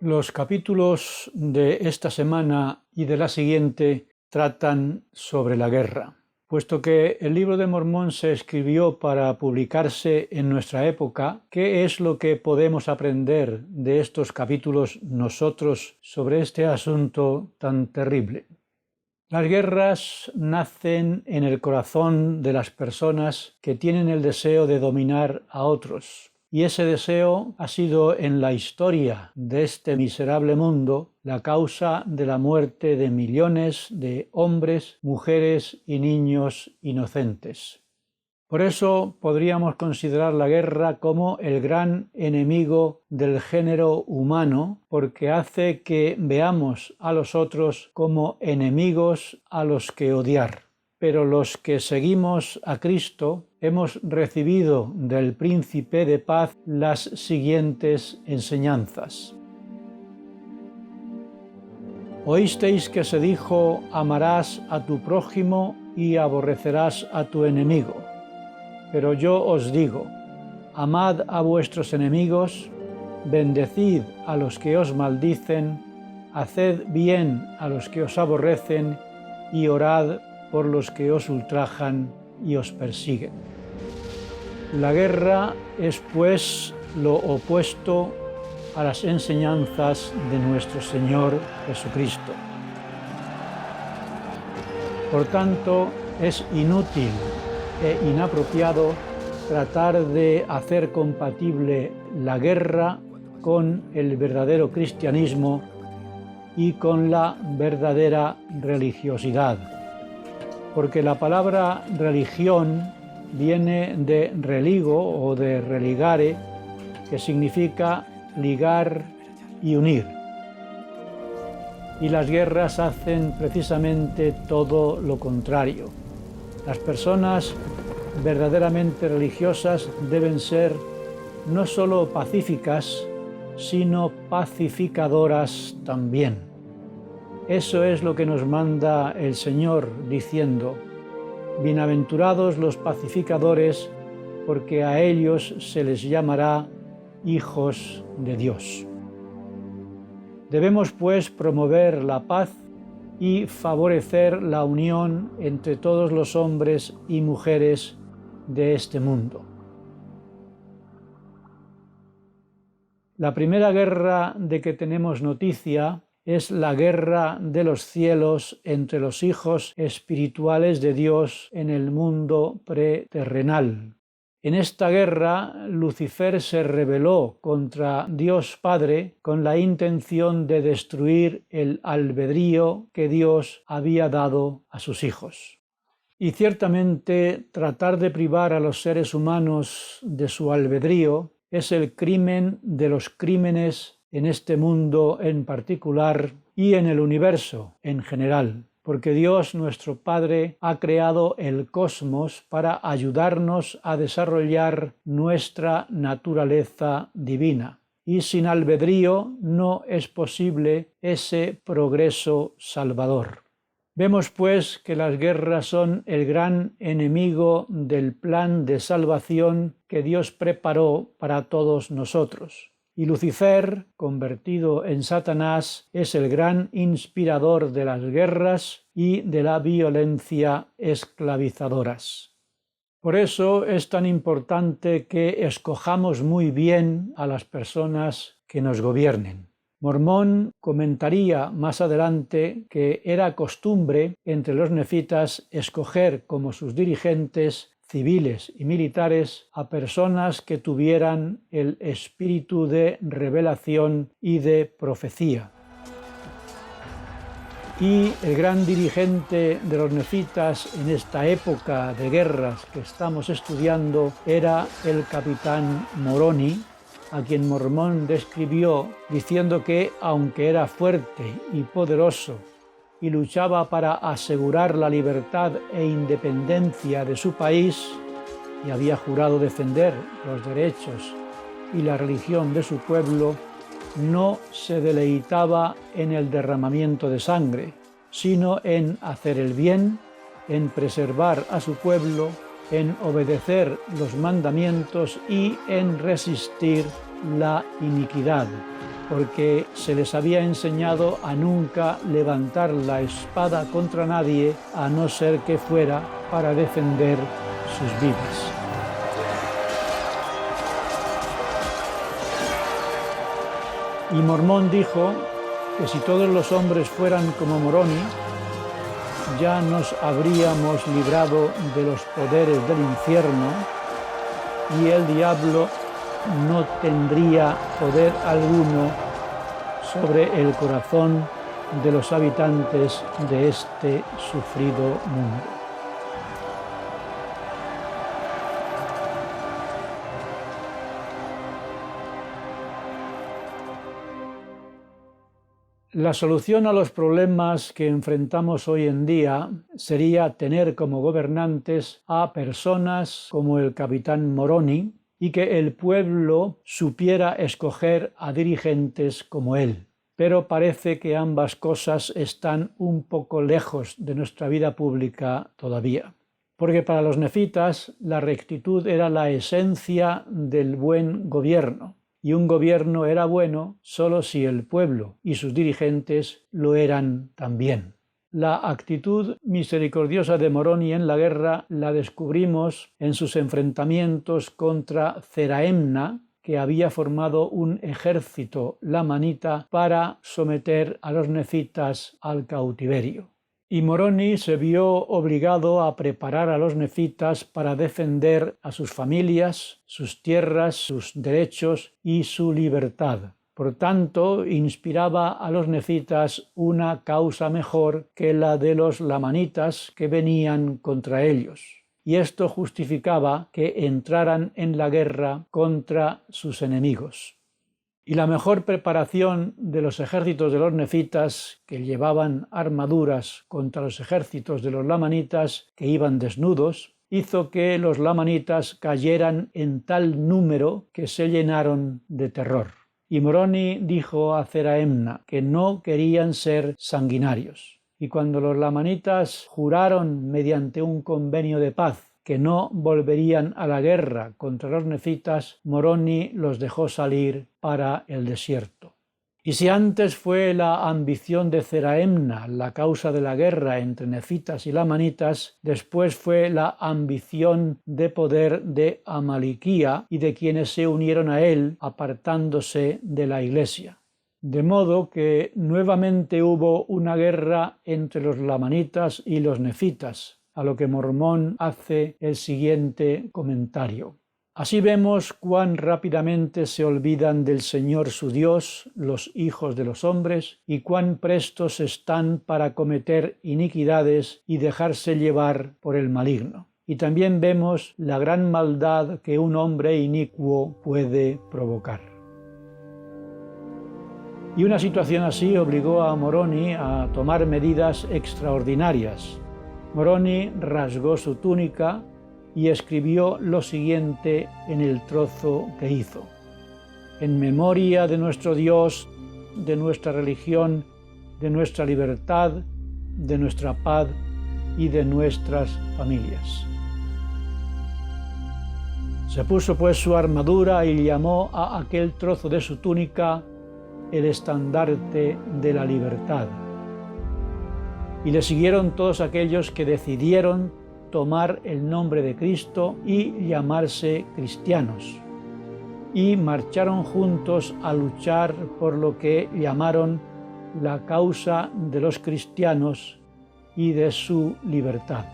Los capítulos de esta semana y de la siguiente tratan sobre la guerra. Puesto que el Libro de Mormón se escribió para publicarse en nuestra época, ¿qué es lo que podemos aprender de estos capítulos nosotros sobre este asunto tan terrible? Las guerras nacen en el corazón de las personas que tienen el deseo de dominar a otros. Y ese deseo ha sido en la historia de este miserable mundo la causa de la muerte de millones de hombres, mujeres y niños inocentes. Por eso podríamos considerar la guerra como el gran enemigo del género humano, porque hace que veamos a los otros como enemigos a los que odiar. Pero los que seguimos a Cristo hemos recibido del Príncipe de Paz las siguientes enseñanzas. Oísteis que se dijo: amarás a tu prójimo y aborrecerás a tu enemigo. Pero yo os digo: amad a vuestros enemigos, bendecid a los que os maldicen, haced bien a los que os aborrecen y orad por los que os ultrajan y os persiguen. La guerra es, pues, lo opuesto a las enseñanzas de nuestro Señor Jesucristo. Por tanto, es inútil e inapropiado tratar de hacer compatible la guerra con el verdadero cristianismo y con la verdadera religiosidad. Porque la palabra religión viene de religo o de religare, que significa ligar y unir. Y las guerras hacen precisamente todo lo contrario. Las personas verdaderamente religiosas deben ser no solo pacíficas, sino pacificadoras también. Eso es lo que nos manda el Señor, diciendo: bienaventurados los pacificadores, porque a ellos se les llamará hijos de Dios. Debemos, pues, promover la paz y favorecer la unión entre todos los hombres y mujeres de este mundo. La primera guerra de que tenemos noticia es la guerra de los cielos entre los hijos espirituales de Dios en el mundo preterrenal. En esta guerra, Lucifer se rebeló contra Dios Padre con la intención de destruir el albedrío que Dios había dado a sus hijos. Y ciertamente tratar de privar a los seres humanos de su albedrío es el crimen de los crímenes en este mundo en particular y en el universo en general, porque Dios nuestro Padre ha creado el cosmos para ayudarnos a desarrollar nuestra naturaleza divina, y sin albedrío no es posible ese progreso salvador. Vemos, pues, que las guerras son el gran enemigo del plan de salvación que Dios preparó para todos nosotros. Y Lucifer, convertido en Satanás, es el gran inspirador de las guerras y de la violencia esclavizadoras. Por eso es tan importante que escojamos muy bien a las personas que nos gobiernen. Mormón comentaría más adelante que era costumbre entre los nefitas escoger como sus dirigentes civiles y militares a personas que tuvieran el espíritu de revelación y de profecía. Y el gran dirigente de los nefitas en esta época de guerras que estamos estudiando era el capitán Moroni, a quien Mormón describió diciendo que, aunque era fuerte y poderoso y luchaba para asegurar la libertad e independencia de su país, y había jurado defender los derechos y la religión de su pueblo, no se deleitaba en el derramamiento de sangre, sino en hacer el bien, en preservar a su pueblo, en obedecer los mandamientos y en resistir la iniquidad. porque se les había enseñado a nunca levantar la espada contra nadie, a no ser que fuera para defender sus vidas. Y Mormón dijo que si todos los hombres fueran como Moroni, ya nos habríamos librado de los poderes del infierno y el diablo no tendría poder alguno sobre el corazón de los habitantes de este sufrido mundo. La solución a los problemas que enfrentamos hoy en día sería tener como gobernantes a personas como el capitán Moroni y que el pueblo supiera escoger a dirigentes como él. Pero parece que ambas cosas están un poco lejos de nuestra vida pública todavía. Porque para los nefitas la rectitud era la esencia del buen gobierno. Y un gobierno era bueno solo si el pueblo y sus dirigentes lo eran también. La actitud misericordiosa de Moroni en la guerra la descubrimos en sus enfrentamientos contra Zeraemna, que había formado un ejército lamanita para someter a los nefitas al cautiverio. Y Moroni se vio obligado a preparar a los nefitas para defender a sus familias, sus tierras, sus derechos y su libertad. Por tanto, inspiraba a los nefitas una causa mejor que la de los lamanitas que venían contra ellos. Y esto justificaba que entraran en la guerra contra sus enemigos. Y la mejor preparación de los ejércitos de los nefitas, que llevaban armaduras, contra los ejércitos de los lamanitas, que iban desnudos, hizo que los lamanitas cayeran en tal número que se llenaron de terror. Y Moroni dijo a Zeraemna que no querían ser sanguinarios. Y cuando los lamanitas juraron mediante un convenio de paz que no volverían a la guerra contra los nefitas, Moroni los dejó salir para el desierto. Y si antes fue la ambición de Zeraemna la causa de la guerra entre nefitas y lamanitas, después fue la ambición de poder de Amaliquía y de quienes se unieron a él apartándose de la iglesia. De modo que nuevamente hubo una guerra entre los lamanitas y los nefitas, a lo que Mormón hace el siguiente comentario. Así vemos cuán rápidamente se olvidan del Señor su Dios los hijos de los hombres y cuán prestos están para cometer iniquidades y dejarse llevar por el maligno. Y también vemos la gran maldad que un hombre inicuo puede provocar. Y una situación así obligó a Moroni a tomar medidas extraordinarias. Moroni rasgó su túnica y escribió lo siguiente en el trozo que hizo: en memoria de nuestro Dios, de nuestra religión, de nuestra libertad, de nuestra paz y de nuestras familias. Se puso pues su armadura y llamó a aquel trozo de su túnica el estandarte de la libertad. Y le siguieron todos aquellos que decidieron tomar el nombre de Cristo y llamarse cristianos. Y marcharon juntos a luchar por lo que llamaron la causa de los cristianos y de su libertad.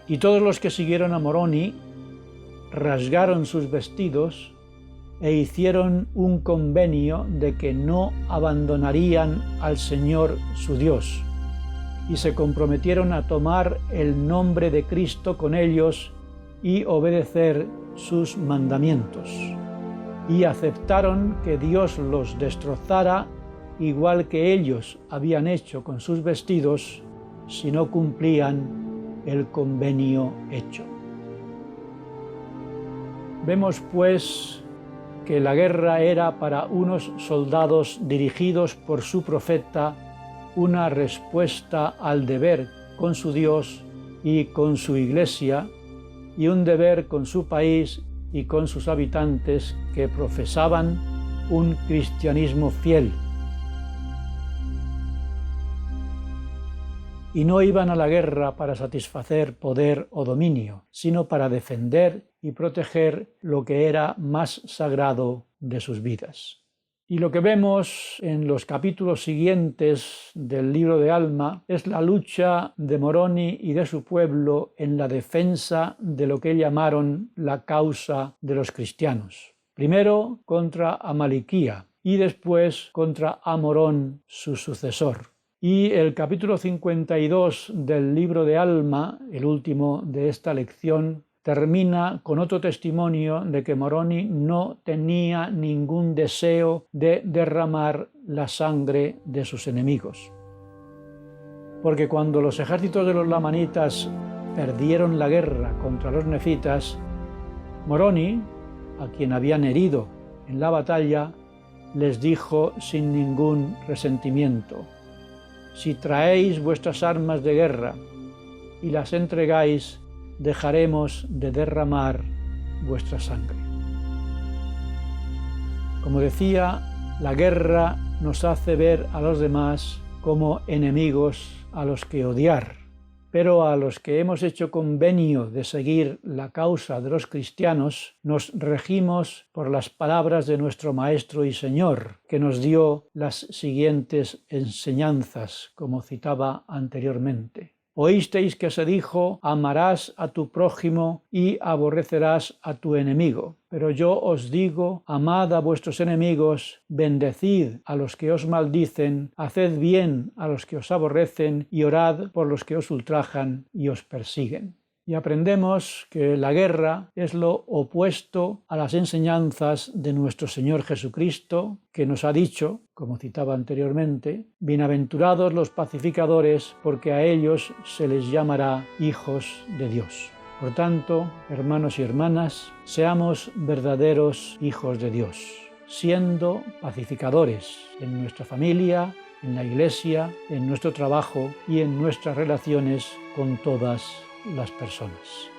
Y todos los que siguieron a Moroni rasgaron sus vestidos e hicieron un convenio de que no abandonarían al Señor su Dios, y se comprometieron a tomar el nombre de Cristo con ellos y obedecer sus mandamientos, y aceptaron que Dios los destrozara igual que ellos habían hecho con sus vestidos si no cumplían el convenio hecho. Vemos pues que la guerra era para unos soldados dirigidos por su profeta una respuesta al deber con su Dios y con su iglesia, y un deber con su país y con sus habitantes que profesaban un cristianismo fiel. Y no iban a la guerra para satisfacer poder o dominio, sino para defender y proteger lo que era más sagrado de sus vidas. Y lo que vemos en los capítulos siguientes del libro de Alma es la lucha de Moroni y de su pueblo en la defensa de lo que llamaron la causa de los cristianos. Primero contra Amaliquía y después contra Amorón, su sucesor. Y el capítulo 52 del libro de Alma, el último de esta lección, termina con otro testimonio de que Moroni no tenía ningún deseo de derramar la sangre de sus enemigos. Porque cuando los ejércitos de los lamanitas perdieron la guerra contra los nefitas, Moroni, a quien habían herido en la batalla, les dijo sin ningún resentimiento: si traéis vuestras armas de guerra y las entregáis, dejaremos de derramar vuestra sangre. Como decía, la guerra nos hace ver a los demás como enemigos a los que odiar, pero a los que hemos hecho convenio de seguir la causa de los cristianos, nos regimos por las palabras de nuestro Maestro y Señor, que nos dio las siguientes enseñanzas, como citaba anteriormente. Oísteis que se dijo: amarás a tu prójimo y aborrecerás a tu enemigo. Pero yo os digo: amad a vuestros enemigos, bendecid a los que os maldicen, haced bien a los que os aborrecen y orad por los que os ultrajan y os persiguen. Y aprendemos que la guerra es lo opuesto a las enseñanzas de nuestro Señor Jesucristo, que nos ha dicho, como citaba anteriormente: bienaventurados los pacificadores, porque a ellos se les llamará hijos de Dios. Por tanto, hermanos y hermanas, seamos verdaderos hijos de Dios, siendo pacificadores en nuestra familia, en la iglesia, en nuestro trabajo y en nuestras relaciones con todas las personas.